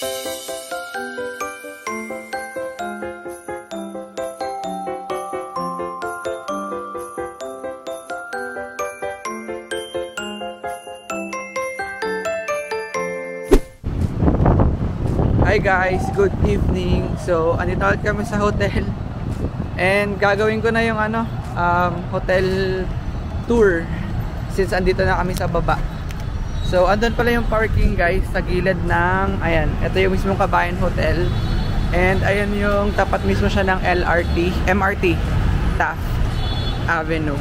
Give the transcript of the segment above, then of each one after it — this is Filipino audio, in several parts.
Hi guys, good evening. So, andito ulit kami sa hotel. And gagawin ko na yung hotel tour since andito na kami sa baba. So, andun pala yung parking guys sa gilid ng, ayan, ito yung mismong Kabayan Hotel. And ayan yung tapat mismo siya ng MRT, Taft Avenue.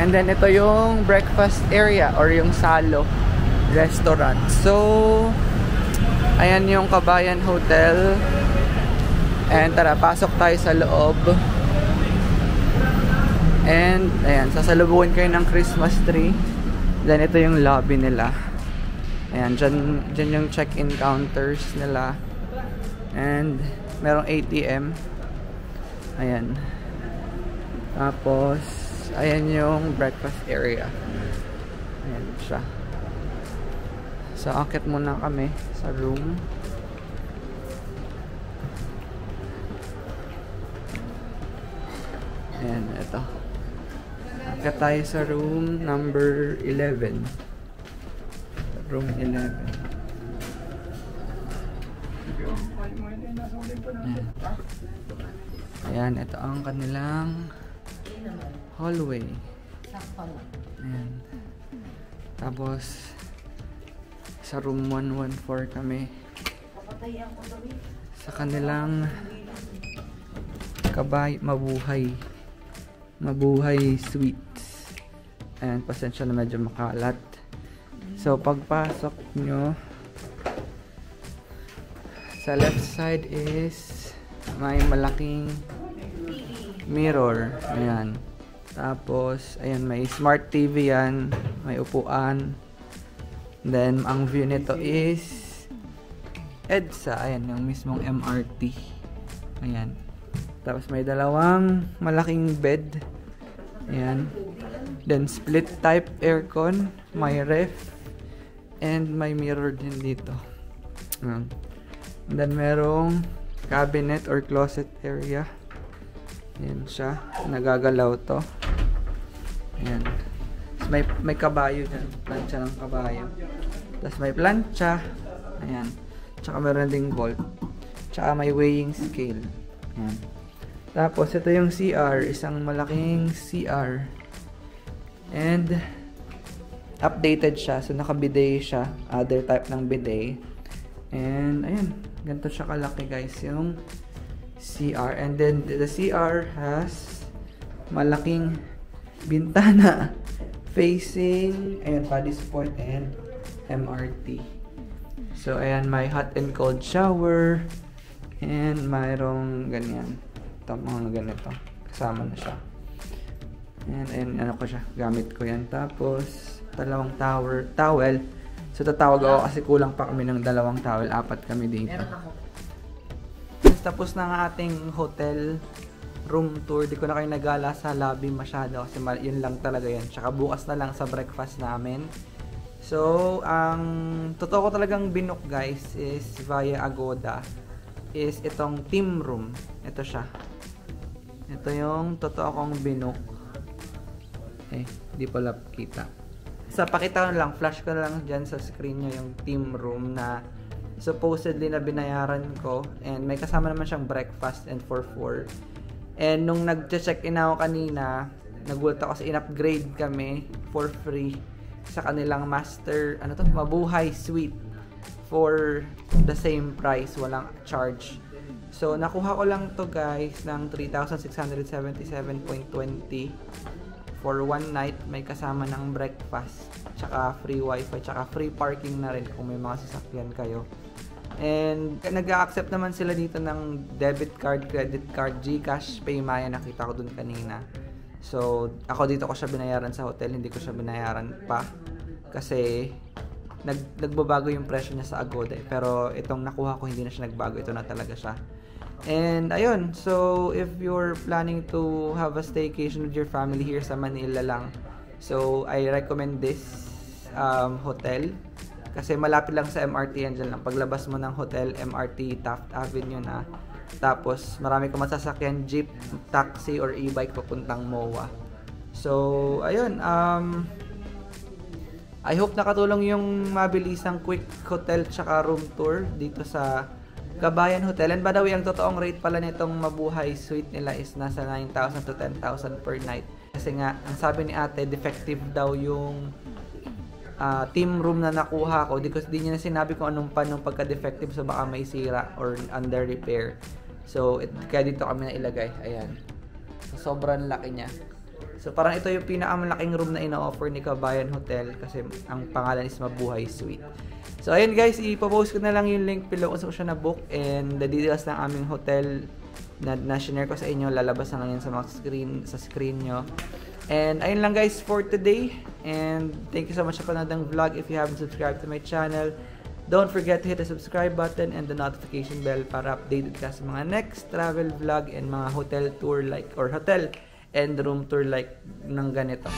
And then ito yung breakfast area or yung Salo restaurant. So, ayan yung Kabayan Hotel. And tara, pasok tayo sa loob. And ayan, sasalubungin kayo ng Christmas tree. Then ito yung lobby nila. Ayan, dyan yung check-in counters nila. And merong ATM. Ayan. Tapos ayan yung breakfast area. Ayan siya. So, akit muna kami sa room. Ayan, ito. Akit tayo sa room number 11. Room 11. Ayan, ito ang kanilang hallway. Ayan. Tapos, sa room 114 kami sa kanilang mabuhay suites. Ayan, pasensya na medyo makalat. So pagpasok nyo, sa left side is may malaking mirror. Ayan. Tapos ayan, may smart TV yan, may upuan. Then, ang view nito is EDSA. Ayan, yung mismong MRT. Ayan. Tapos, may dalawang malaking bed. Ayan. Then, split type aircon. May ref. And may mirror din dito. Ayan. And then, merong cabinet or closet area. Ayan siya. Nagagalaw to. Ayan. May kabayo dyan. Plancha ng kabayo. Tapos may plancha. Ayan. Tsaka meron ding vault. Tsaka may weighing scale. Ayan. Tapos ito yung CR. Isang malaking CR. And updated siya. So naka-bidet siya. Other type ng bidet. And ayan. Ganito siya kalaki guys. Yung CR. And then the CR has malaking bintana. Facing, ayan, body sport and MRT. So, ayan, may hot and cold shower. And mayroong ganyan. Ito, mga ganito. Kasama na siya. And, ayan, ano ko siya. Gamit ko yan. Tapos, dalawang towel. So, tatawag ako kasi kulang pa kami ng dalawang towel. 4 kami dito. Tapos na ang ating hotel room tour. Di ko na kayo nagala sa lobby masyado kasi yun lang talaga yan. Tsaka bukas na lang sa breakfast namin. So, ang totoo ko talagang binook guys is via Agoda is itong team room. Ito siya. Ito yung totoo kong binook. Di pala kita. So, pakita ko na lang. Flash ko na lang dyan sa screen nyo yung team room na supposedly na binayaran ko. And may kasama naman siyang breakfast and for 4. And nung nag-check-in ako kanina, nagulat ako kasi in-upgrade kami for free sa kanilang master, mabuhay suite for the same price, walang charge. So, nakuha ko lang to guys ng 3,677.20 for one night. May kasama ng breakfast, tsaka free wifi, tsaka free parking na rin kung may mga sasakyan kayo. And nag-a-accept naman sila dito ng debit card, credit card, GCash, Paymaya, nakita ko dun kanina. So, ako dito ko siya binayaran sa hotel, hindi ko siya binayaran pa. Kasi, nagbabago yung presyo niya sa Agoda. Pero, itong nakuha ko, hindi na siya nagbago. Ito na talaga siya. And, ayun. So, if you're planning to have a staycation with your family here sa Manila lang, so, I recommend this hotel. Kasi malapit lang sa MRT yan, dyan lang. Paglabas mo ng hotel, MRT, Taft Avenue na. Tapos marami kang masasakyan, jeep, taxi, or e-bike papuntang MOA. So, ayun. I hope nakatulong yung mabilisang quick hotel tsaka room tour dito sa Kabayan Hotel. And by the way, ang totoong rate pala nitong Mabuhay Suite nila is nasa 9,000 to 10,000 per night. Kasi nga, ang sabi ni ate, defective daw yung team room na nakuha ko. Di niya na sinabi kung anong panong pagka-defective, so baka may sira or under repair. So, kaya dito kami na ilagay. Ayan. So, sobrang laki niya. So, parang ito yung pinakamalaking room na ina-offer ni Kabayan Hotel kasi ang pangalan is Mabuhay Suite. So, ayun guys, ipopost ko na lang yung link below kung saan ko siya na-book and the details ng aming hotel na share ko sa inyo. Lalabas na lang yan sa screen nyo. And ayun lang guys for today. And thank you so much for another vlog. If you haven't subscribed to my channel, don't forget to hit the subscribe button and the notification bell para updated ka sa mga next travel vlog and mga hotel tour like or hotel and room tour like ng ganito.